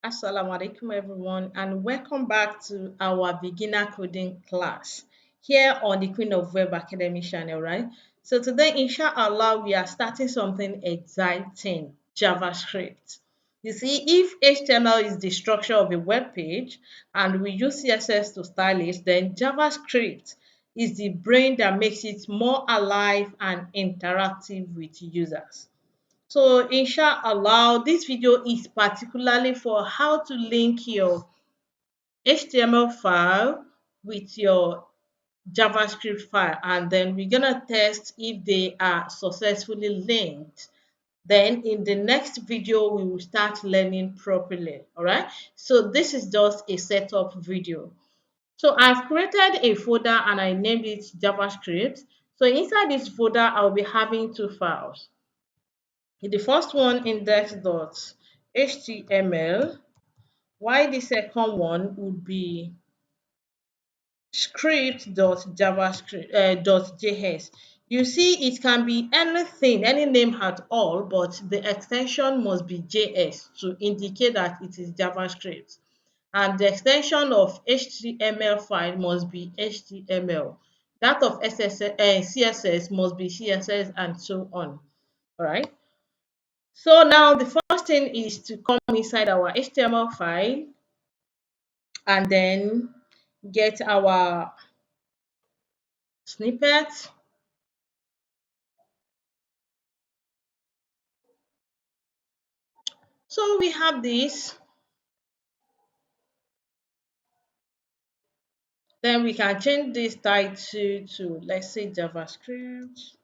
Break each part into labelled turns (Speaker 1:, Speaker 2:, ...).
Speaker 1: Assalamu alaikum everyone and welcome back to our beginner coding class here on the Queen of Web Academy channel, right? So today, inshallah, we are starting something exciting, JavaScript. You see, if HTML is the structure of a web page and we use CSS to style it, then JavaScript is the brain that makes it more alive and interactive with users. So inshallah, this video is particularly for how to link your HTML file with your JavaScript file, and then we're gonna test if they are successfully linked. Then in the next video, we will start learning properly. All right. So this is just a setup video. So I've created a folder and I named it JavaScript. So inside this folder, I'll be having two files. The first one index.html, while the second one would be script.javascript.js. You see, it can be anything, any name at all, but the extension must be JS to indicate that it is JavaScript. And the extension of HTML file must be HTML. That of CSS must be CSS, and so on. All right. So now the first thing is to come inside our HTML file and then get our snippet. So we have this. Then we can change this title to, let's say, JavaScript.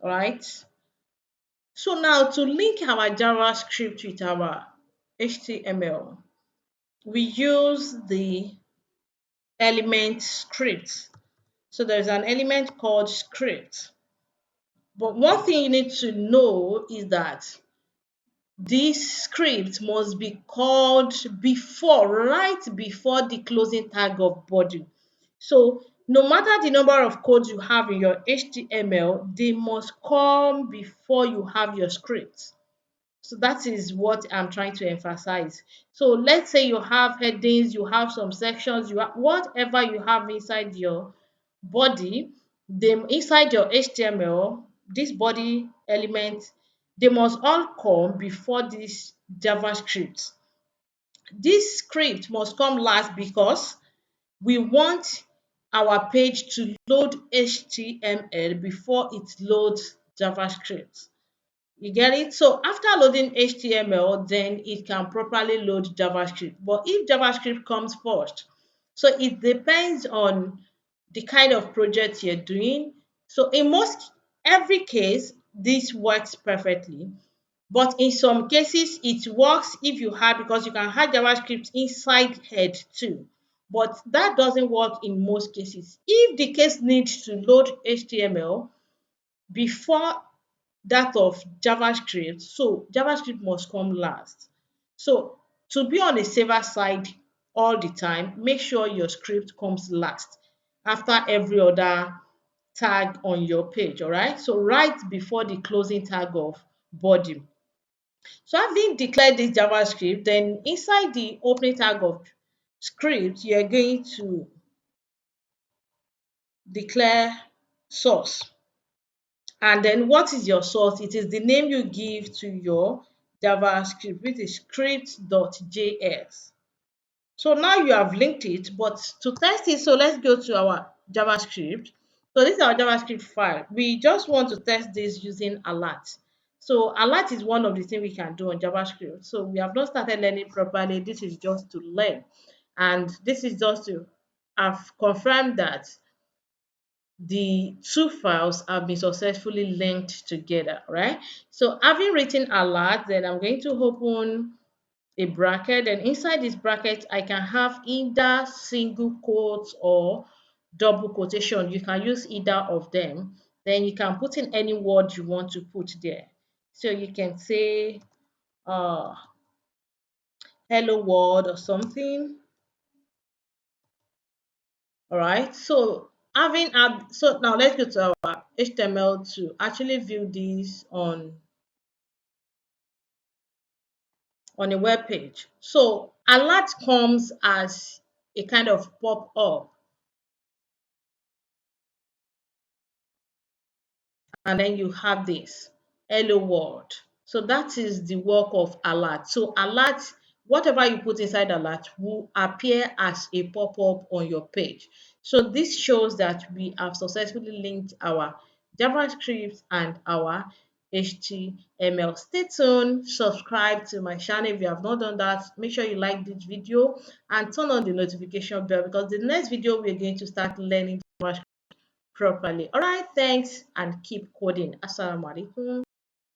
Speaker 1: All right. So now to link our JavaScript with our HTML, we use the element script. So there's an element called script. But one thing you need to know is that this script must be called right before the closing tag of body. So no matter the number of codes you have in your HTML, they must come before you have your script. So that is what I'm trying to emphasize. So let's say you have headings, you have some sections, you have whatever you have inside your body, them inside your HTML, this body element, they must all come before this JavaScript. This script must come last because we want our page to load HTML before it loads JavaScript. You get it? So after loading HTML, then it can properly load JavaScript. But if JavaScript comes first, so it depends on the kind of project you're doing. So in most every case, this works perfectly. But in some cases, it works if you have, because you can have JavaScript inside head too. But that doesn't work in most cases. If the case needs to load HTML before that of JavaScript, so JavaScript must come last. So to be on the safer side all the time, make sure your script comes last after every other tag on your page. All right. So right before the closing tag of body. So having declared this JavaScript, then inside the opening tag of script, you're going to declare source. And then what is your source? It is the name you give to your JavaScript, which is script.js. So now you have linked it, but to test it, so let's go to our JavaScript. So this is our JavaScript file. We just want to test this using alert. So alert is one of the things we can do on JavaScript. So we have not started learning properly. This is just to learn. And this is just to have confirmed that the two files have been successfully linked together, right? So having written alert, then I'm going to open a bracket, and inside this bracket I can have either single quotes or double quotation. You can use either of them. Then you can put in any word you want to put there. So you can say uh hello world or something. All right. So having so now let's go to our HTML to actually view this on on a web page. So alert comes as a kind of pop-up, and then you have this hello world. So that is the work of alert. So alert, whatever you put inside alert will appear as a pop-up on your page. So this shows that we have successfully linked our JavaScript and our HTML. Stay tuned, subscribe to my channel if you have not done that. Make sure you like this video and turn on the notification bell, because the next video we're going to start learning JavaScript properly. All right, thanks and keep coding. Assalamu alaikum.